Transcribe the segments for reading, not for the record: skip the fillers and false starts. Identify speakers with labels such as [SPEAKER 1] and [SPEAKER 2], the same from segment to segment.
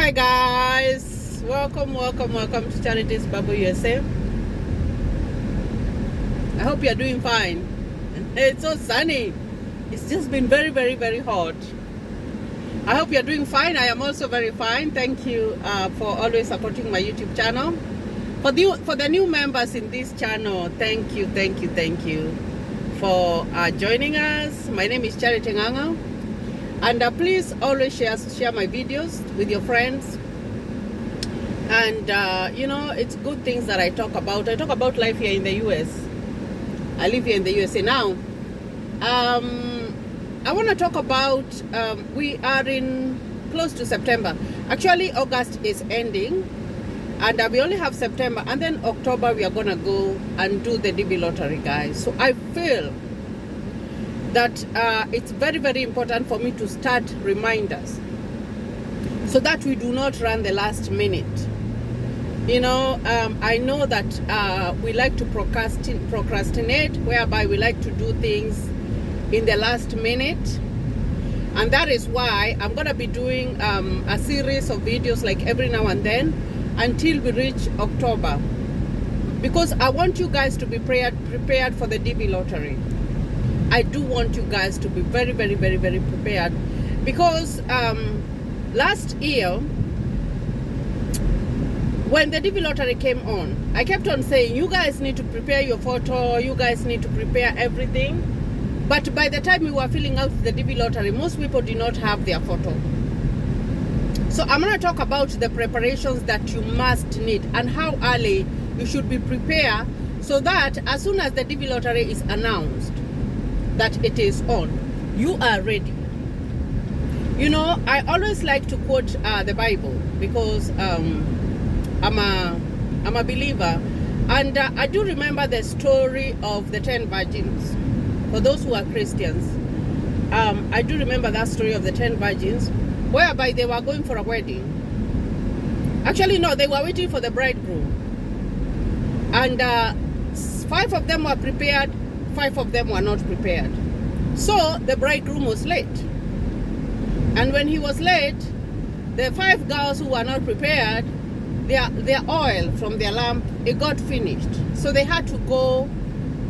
[SPEAKER 1] Hi guys, welcome to Charities Bible USA. I hope you're doing fine. It's so sunny. It's just been very hot. I hope you're doing fine. I am also very fine. Thank you for always supporting my YouTube channel. For the new members in this channel, thank you for joining us. My name is Charity Nganga. And please always share my videos with your friends. And it's good things that I talk about. I talk about life here in the US. I live here in the USA now. I want to talk about, we are in close to September. Actually, August is ending. And we only have September. And then October, we are going to go and do the DV lottery, guys. So I feel that it's very important for me to start reminders so that we do not run the last minute. I know that we like to procrastinate, whereby we like to do things in the last minute. And that is why I'm going to be doing a series of videos like every now and then until we reach October. Because I want you guys to be prepared for the DV lottery. I do want you guys to be very prepared, because last year when the DV lottery came on, I kept on saying, you guys need to prepare your photo, you guys need to prepare everything. But by the time we were filling out the DV lottery, most people did not have their photo. So I'm going to talk about the preparations that you must need and how early you should be prepared, so that as soon as the DV lottery is announced that it is on, you are ready. I always like to quote the Bible, because I'm a believer, and I do remember the story of the 10 virgins. For those who are Christians, I do remember that story of the 10 virgins, whereby they were going for a wedding. Actually, no, they were waiting for the bridegroom, and 5 of them were prepared, 5 of them were not prepared. So the bridegroom was late. And when he was late, the 5 girls who were not prepared, their oil from their lamp, it got finished. So they had to go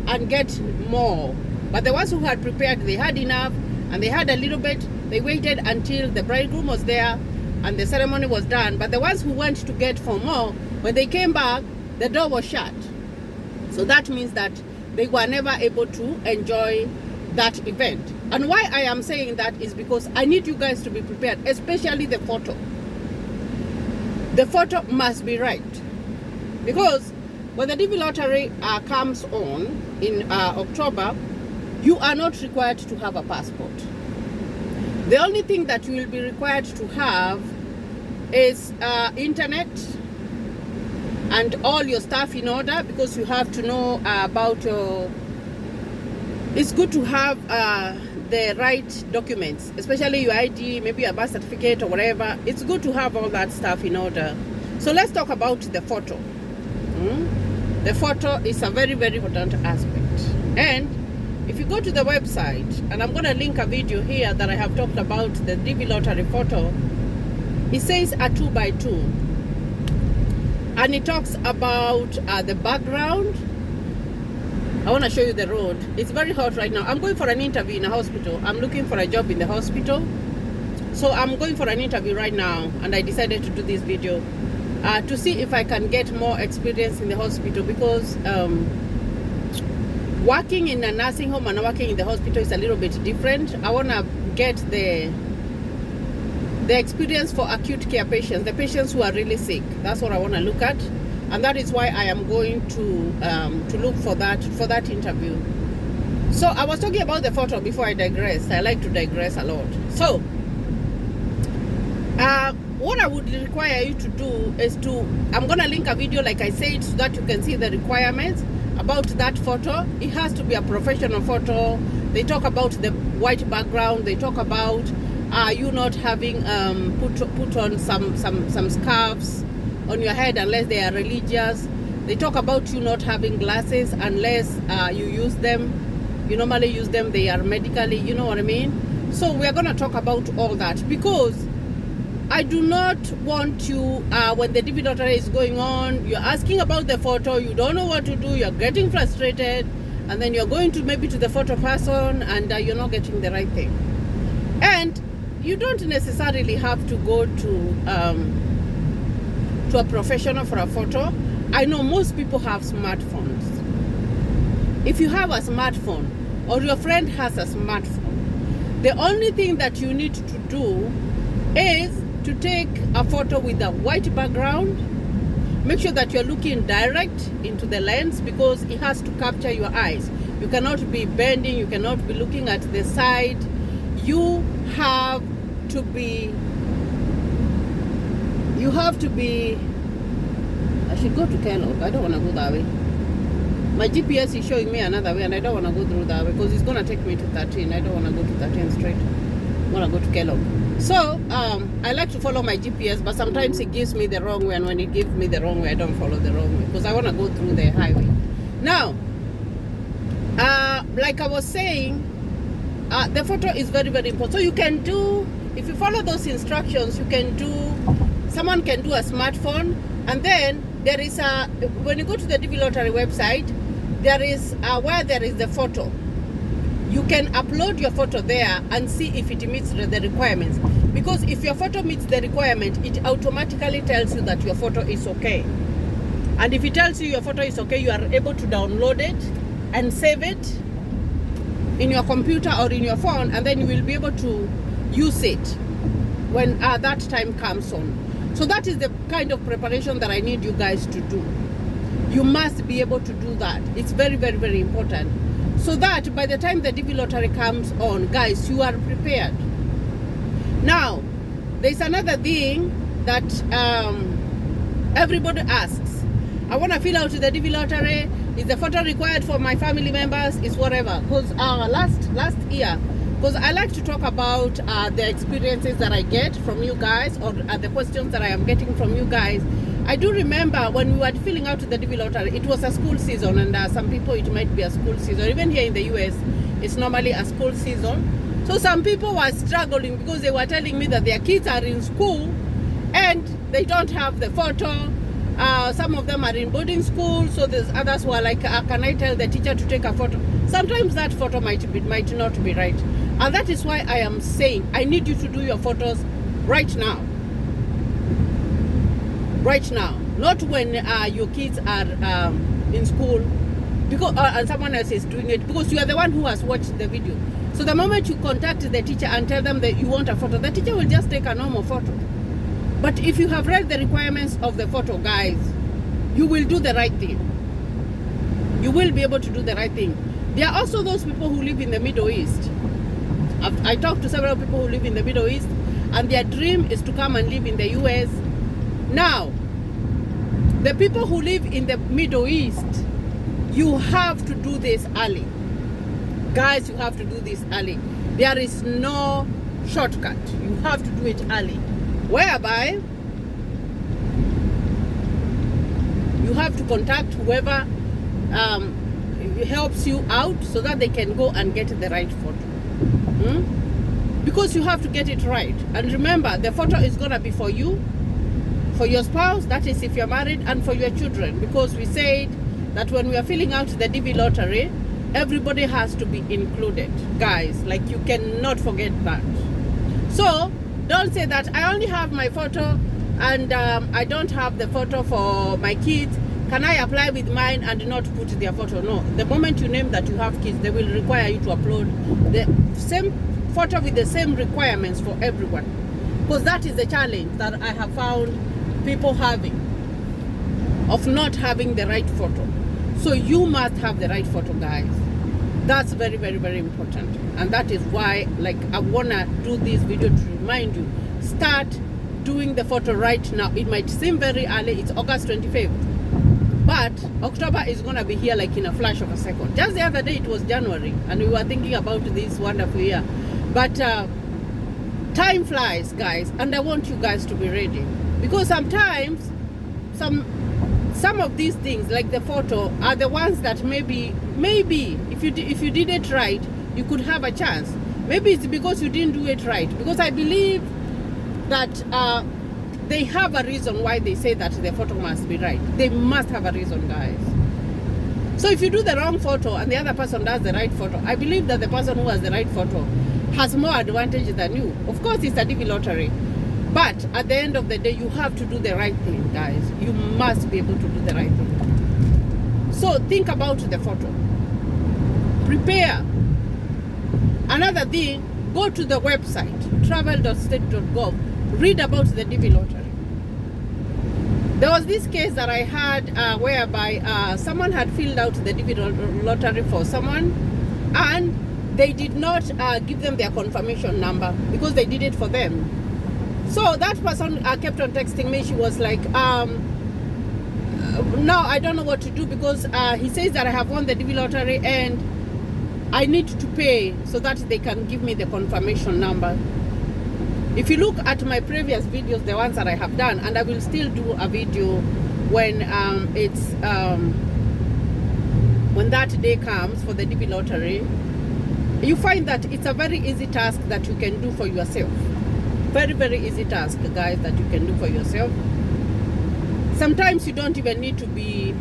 [SPEAKER 1] and get more. But the ones who had prepared, they had enough, and they had a little bit. They waited until the bridegroom was there and the ceremony was done. But the ones who went to get for more, when they came back, the door was shut. So that means that they were never able to enjoy that event. And why I am saying that is because I need you guys to be prepared, especially the photo. The photo must be right. Because when the DV lottery comes on in October, you are not required to have a passport. The only thing that you will be required to have is internet and all your stuff in order, because you have to know about your... It's good to have the right documents, especially your ID, maybe your birth certificate or whatever. It's good to have all that stuff in order. So let's talk about the photo. The photo is a very important aspect. And if you go to the website, and I'm going to link a video here that I have talked about the DV lottery photo, it says a 2x2. And it talks about the background. I want to show you the road. It's very hot right now. I'm going for an interview in a hospital. I'm looking for a job in the hospital. So I'm going for an interview right now, and I decided to do this video to see if I can get more experience in the hospital, because working in a nursing home and working in the hospital is a little bit different. I want to get the experience for acute care patients, the patients who are really sick. That's what I want to look at. And that is why I am going to look for that interview. So I was talking about the photo before I digress. I like to digress a lot. So what I would require you to do is I'm going to link a video, like I said, so that you can see the requirements about that photo. It has to be a professional photo. They talk about the white background. They talk about you not having put on some scarves on your head unless they are religious. They talk about you not having glasses unless you use them. You normally use them, they are medically, you know what I mean? So we are going to talk about all that, because I do not want you, when the DV lottery is going on, you're asking about the photo, you don't know what to do, you're getting frustrated, and then you're going to maybe to the photo person, and you're not getting the right thing. And you don't necessarily have to go to a professional for a photo. I know most people have smartphones. If you have a smartphone, or your friend has a smartphone, the only thing that you need to do is to take a photo with a white background. Make sure that you're looking direct into the lens, because it has to capture your eyes. You cannot be bending, you cannot be looking at the side. You have to be, I should go to Kellogg. I don't want to go that way. My GPS is showing me another way, and I don't want to go through that way because it's going to take me to 13. I don't want to go to 13 straight. I want to go to Kellogg. So I like to follow my GPS, but sometimes it gives me the wrong way, and when it gives me the wrong way, I don't follow the wrong way because I want to go through the highway. Now, like I was saying, the photo is very, very important. So you can do, if you follow those instructions, you can do, someone can do a smartphone, and then there is a, when you go to the DV Lottery website, there is where there is the photo. You can upload your photo there and see if it meets the requirements. Because if your photo meets the requirement, it automatically tells you that your photo is okay. And if it tells you your photo is okay, you are able to download it and save it in your computer or in your phone, and then you will be able to use it when that time comes on. So that is the kind of preparation that I need you guys to do. You must be able to do that. It's very, very, very important. So that by the time the DV Lottery comes on, guys, you are prepared. Now, there's another thing that everybody asks. I want to fill out the DV Lottery. Is the photo required for my family members? Is whatever. Because last year, because I like to talk about the experiences that I get from you guys, or the questions that I am getting from you guys. I do remember when we were filling out the DV Lottery, it was a school season, and some people it might be a school season. Even here in the US, it's normally a school season. So some people were struggling because they were telling me that their kids are in school and they don't have the photo. Some of them are in boarding school, so there's others who are like, can I tell the teacher to take a photo? Sometimes that photo might not be right. And that is why I am saying I need you to do your photos right now. Right now, not when your kids are in school, because and someone else is doing it, because you are the one who has watched the video. So the moment you contact the teacher and tell them that you want a photo, the teacher will just take a normal photo. But if you have read the requirements of the photo, guys, you will do the right thing. You will be able to do the right thing. There are also those people who live in the Middle East. I talked to several people who live in the Middle East, and their dream is to come and live in the US. Now, the people who live in the Middle East, you have to do this early. Guys, you have to do this early. There is no shortcut. You have to do it early. Whereby, you have to contact whoever helps you out so that they can go and get the right photo. Because you have to get it right. And remember, the photo is going to be for you, for your spouse, that is if you're married, and for your children, because we said that when we are filling out the DV Lottery, everybody has to be included, guys. Like, you cannot forget that. So don't say that I only have my photo and I don't have the photo for my kids. Can I apply with mine and not put their photo? No. The moment you name that you have kids, they will require you to upload the same photo with the same requirements for everyone, because that is the challenge that I have found people having, of not having the right photo. So you must have the right photo, guys. That's very, very, very important. And that is why, like, I wanna do this video to remind you, start doing the photo right now. It might seem very early, it's August 25th, but October is gonna be here like in a flash of a second. Just the other day it was January, and we were thinking about this wonderful year. But time flies, guys, and I want you guys to be ready, because sometimes some of these things, like the photo, are the ones that maybe if you did it right, you could have a chance. Maybe it's because you didn't do it right, because I believe that they have a reason why they say that the photo must be right. They must have a reason, guys. So if you do the wrong photo and the other person does the right photo, I believe that the person who has the right photo has more advantage than you. Of course, it's a DV lottery. But at the end of the day, you have to do the right thing, guys. You must be able to do the right thing. So think about the photo. Prepare. Another thing, go to the website, travel.state.gov. Read about the DV lottery. There was this case that I had whereby someone had filled out the DV lottery for someone, and they did not give them their confirmation number because they did it for them. So that person kept on texting me. She was like, no, I don't know what to do because he says that I have won the DV lottery and I need to pay so that they can give me the confirmation number. If you look at my previous videos, the ones that I have done, and I will still do a video when when that day comes for the DV lottery, you find that it's a very easy task that you can do for yourself. Very, very easy task, guys, that you can do for yourself. Sometimes you don't even need to be,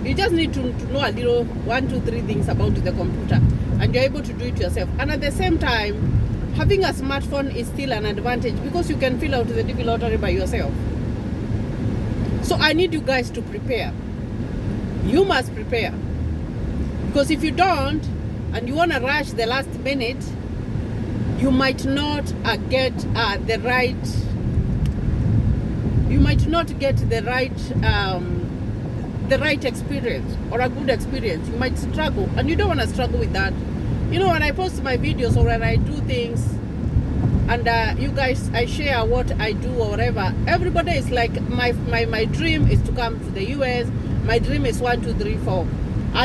[SPEAKER 1] you just need to know a little 1, 2, 3 things about the computer, and you're able to do it yourself. And at the same time, having a smartphone is still an advantage because you can fill out the DV lottery by yourself. So I need you guys to prepare. You must prepare. Because if you don't, and you want to rush the last minute, you might not get the right, the right experience or a good experience. You might struggle, and you don't want to struggle with that. You know, when I post my videos or when I do things and you guys, I share what I do or whatever, everybody is like, my dream is to come to the US. My dream is 1, 2, 3, 4.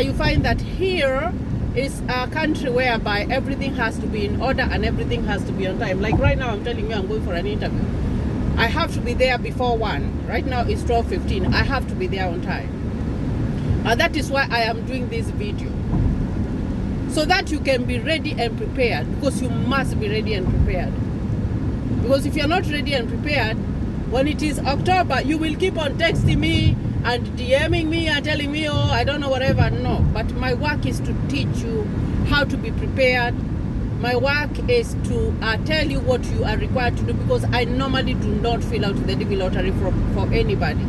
[SPEAKER 1] You find that here is a country whereby everything has to be in order and everything has to be on time. Like right now, I'm telling you, I'm going for an interview. I have to be there before 1. Right now it's 12:15. I have to be there on time. And that is why I am doing this video. So that you can be ready and prepared, because you must be ready and prepared. Because if you're not ready and prepared, when it is October, you will keep on texting me and DMing me and telling me, oh, I don't know, whatever. No, but my work is to teach you how to be prepared. My work is to tell you what you are required to do, because I normally do not fill out the DV lottery for anybody.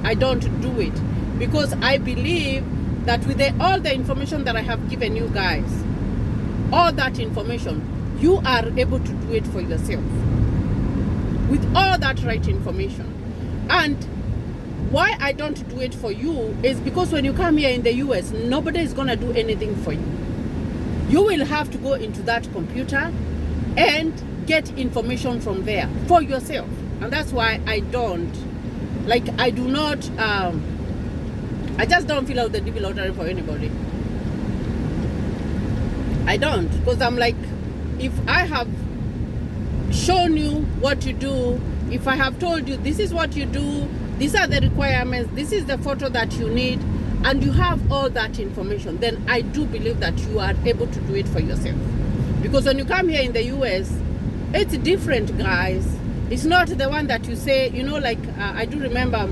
[SPEAKER 1] I don't do it because I believe that with all the information that I have given you guys, all that information, you are able to do it for yourself with all that right information. And why I don't do it for you is because when you come here in the US, nobody is going to do anything for you. You will have to go into that computer and get information from there for yourself. And that's why I don't, like, I do not, I just don't fill out the DV lottery for anybody. I don't, because I'm like, if I have shown you what to do, if I have told you this is what you do, these are the requirements, this is the photo that you need, and you have all that information, then I do believe that you are able to do it for yourself. Because when you come here in the US, it's different, guys. It's not the one that you say, you know, like I do remember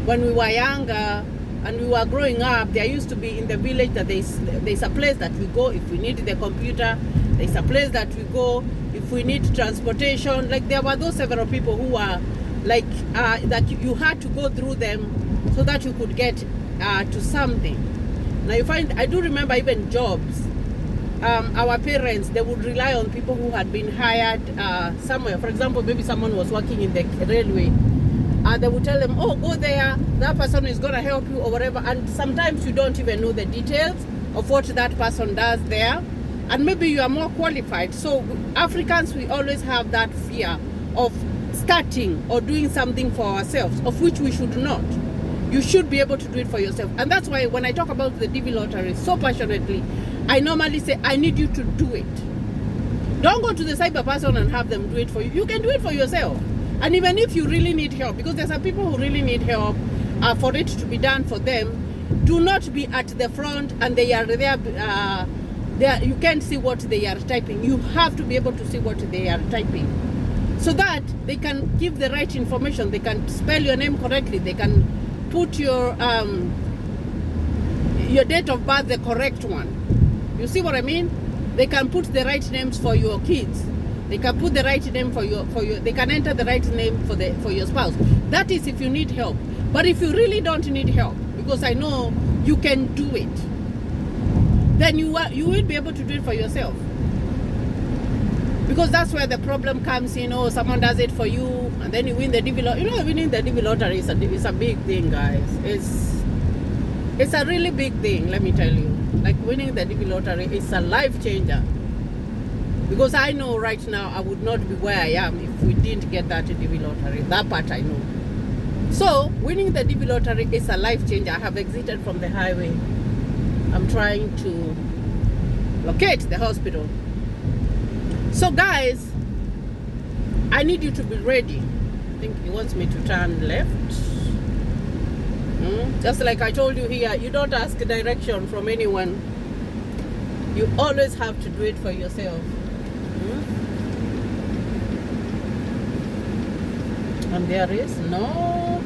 [SPEAKER 1] when we were younger and we were growing up, there used to be in the village that there's a place that we go if we need the computer, there's a place that we go if we need transportation. Like there were those several people who were like that you had to go through them so that you could get to something. Now you find, I do remember even jobs, our parents, they would rely on people who had been hired somewhere. For example, maybe someone was working in the railway, they would tell them, oh, go there, that person is going to help you or whatever. And sometimes you don't even know the details of what that person does there, and maybe you are more qualified. So Africans, we always have that fear of starting or doing something for ourselves, of which we should not. You should be able to do it for yourself. And that's why when I talk about the DV lottery so passionately, I normally say, I need you to do it. Don't go to the cyber person and have them do it for you. You can do it for yourself. And even if you really need help, because there's some people who really need help for it to be done for them, do not be at the front and they are there, you can't see what they are typing. You have to be able to see what they are typing. so that they can give the right information. They can spell your name correctly. They can put your date of birth, the correct one. You see what I mean? They can put the right names for your kids. They can put the right name for your. They can enter the right name for your spouse. That is if you need help. But if you really don't need help, because I know you can do it, then you will be able to do it for yourself. Because that's where the problem comes in. Oh, someone does it for you, and then you win the DV lottery. You know, winning the DV lottery is a big thing, guys. It's a really big thing, let me tell you. Like winning the DV lottery is a life changer. Because I know right now I would not be where I am if we didn't get that DV lottery. That part I know. So winning the DV lottery is a life changer. I have exited from the highway. I'm trying to locate the hospital. So guys, I need you to be ready. I think he wants me to turn left. Just like I told you here, you don't ask direction from anyone. You always have to do it for yourself. And there is no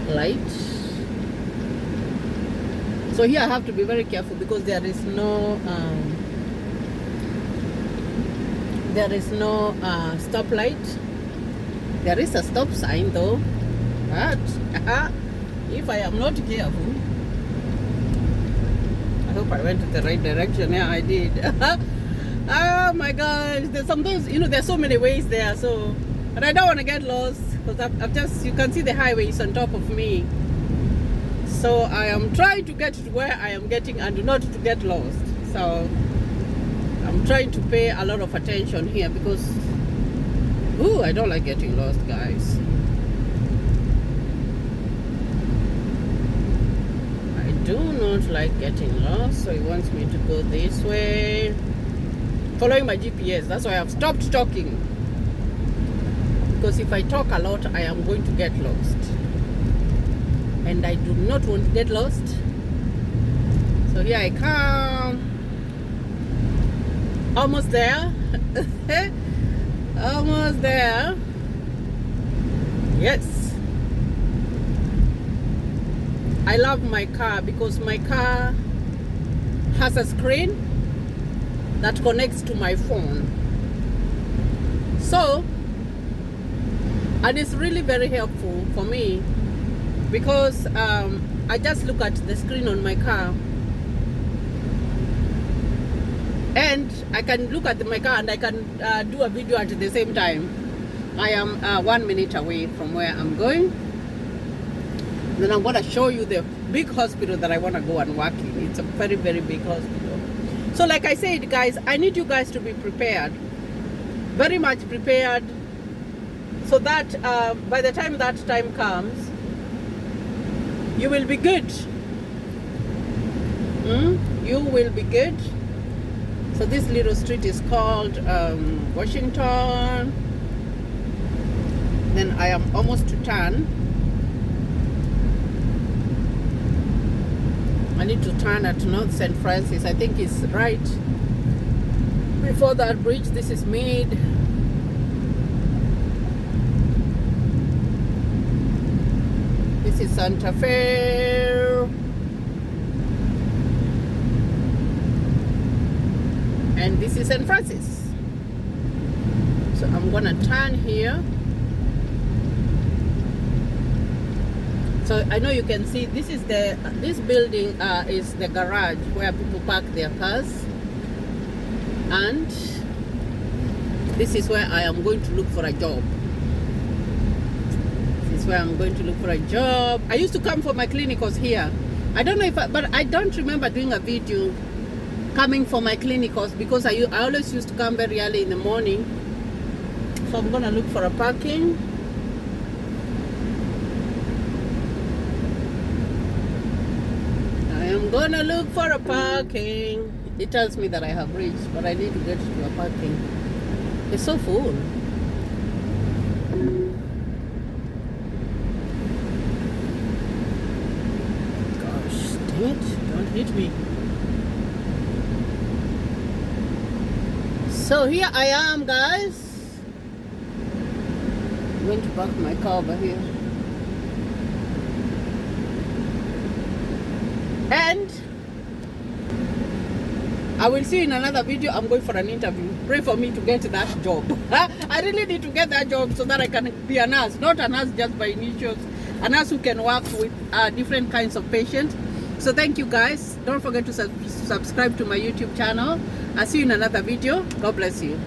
[SPEAKER 1] light. So here I have to be very careful because there is no stoplight. There is a stop sign though, but if I am not careful, I hope I went to the right direction. Yeah, I did. Oh my gosh, there's sometimes, you know, there's so many ways there, so, and I don't want to get lost because I've just, you can see the highway is on top of me, so I am trying to get to where I am getting and not to get lost. So I'm trying to pay a lot of attention here because, ooh, I don't like getting lost, guys. I do not like getting lost, so he wants me to go this way. Following my GPS, that's why I've stopped talking. Because if I talk a lot, I am going to get lost. And I do not want to get lost. So here I come. Almost there. Almost there. Yes. I love my car because my car has a screen that connects to my phone. So, and it's really very helpful for me because I just look at the screen on my car and I can look at my car and I can do a video at the same time. I am 1 minute away from where I'm going. Then I'm going to show you the big hospital that I want to go and work in. It's a very, very big hospital. So like I said, guys, I need you guys to be prepared. Very much prepared. So that by the time that time comes, you will be good. You will be good. So this little street is called Washington. Then I am almost to turn. I need to turn at North St. Francis. I think it's right before that bridge. This is Meade. This is Santa Fe. And this is St. Francis. So I'm gonna turn here. So I know you can see this is this building is the garage where people park their cars, and this is where I am going to look for a job. This is where I'm going to look for a job. I used to come for my clinicals here. I don't know if but I don't remember doing a video coming for my clinicals because I always used to come very early in the morning. So I'm gonna look for a parking. I'm gonna look for a parking. It tells me that I have reached, but I need to get to a parking. It's so full. Gosh, dang it, don't hit me. So here I am, guys. I'm going to park my car over here. And I will see you in another video. I'm going for an interview. Pray for me to get that job. I really need to get that job so that I can be a nurse. Not a nurse just by initials. A nurse who can work with different kinds of patients. So thank you guys. Don't forget to subscribe to my YouTube channel. I'll see you in another video. God bless you.